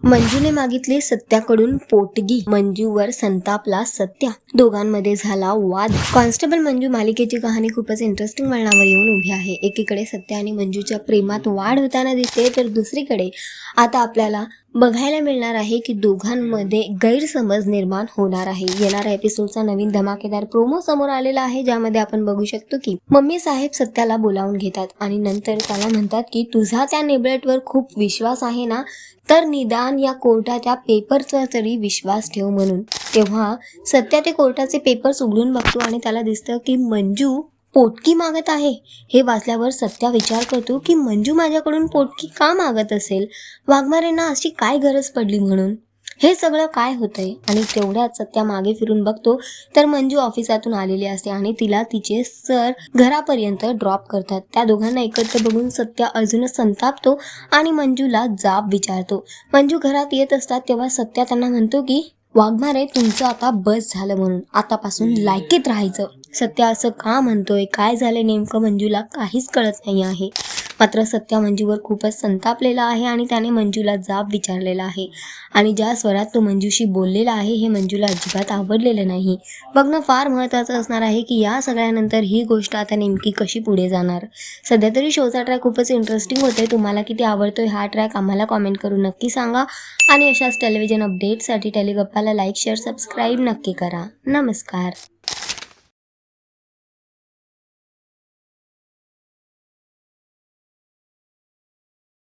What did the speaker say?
मंजूने मागितले सत्याकडून पोटगी, मंजूवर संतापला सत्या. दोघांमध्ये झाला वाद. कॉन्स्टेबल मंजू मालिकेची कहाणी खूपच इंटरेस्टिंग वळणावर येऊन उभी आहे. एकीकडे सत्या आणि मंजूच्या प्रेमात वाढ होताना दिसते, तर दुसरीकडे आता आपल्याला बघायला मिळणार आहे की दोघांमध्ये गैरसमज निर्माण होणार आहे. येणाऱ्या एपिसोडचा नवीन धमाकेदार प्रोमो समोर आलेला आहे, ज्यामध्ये आपण बघू शकतो की मम्मी साहेब सत्याला बोलावून घेतात आणि नंतर त्याला म्हणतात की तुझा त्या नेबलेटवर खूप विश्वास आहे ना, तर निदान या कोर्टाच्या पेपरचा तरी विश्वास ठेव म्हणून. तेव्हा सत्या ते कोर्टाचे पेपर्स उघडून बघतो आणि त्याला दिसतं की मंजू पोटकी मागत आहे. हे वाचल्यावर सत्या विचार करतो की मंजू माझ्याकडून पोटकी का मागत असेल, वाघमारेंना अशी काय गरज पडली म्हणून. हे सगळं काय होतंय. आणि तेवढ्यात सत्या मागे फिरून बघतो तर मंजू ऑफिसातून आलेली असते आणि तिला तिचे सर घरापर्यंत ड्रॉप करतात. त्या दोघांना एकत्र बघून सत्या अजूनच संतापतो आणि मंजूला जाब विचारतो. मंजू घरात येत असतात तेव्हा सत्या त्यांना म्हणतो की वाघमारे, तुमचं आता बस झालं म्हणून आतापासून लायकीत राहायचं. सत्या असं का म्हणतोय, काय झालं नेमकं मंजूला काहीच कळत नाही आहे. मात्र सत्या मंजूवर खूपच संतापलेला आहे आणि त्याने मंजूला जाब विचारलेला आहे आणि ज्या स्वरात तो मंजूशी बोललेला आहे हे मंजूला अजिबात आवडलेलं नाही. बघणं फार महत्त्वाचं असणार आहे की या सगळ्यानंतर ही गोष्ट आता नेमकी कशी पुढे जाणार. सध्या तरी शोचा ट्रॅक खूपच इंटरेस्टिंग होतोय. तुम्हाला किती आवडतोय हा ट्रॅक आम्हाला कॉमेंट करून नक्की सांगा आणि अशाच टेलिव्हिजन अपडेटसाठी टेलिगप्पाला लाईक, शेअर, सबस्क्राईब नक्की करा. नमस्कार.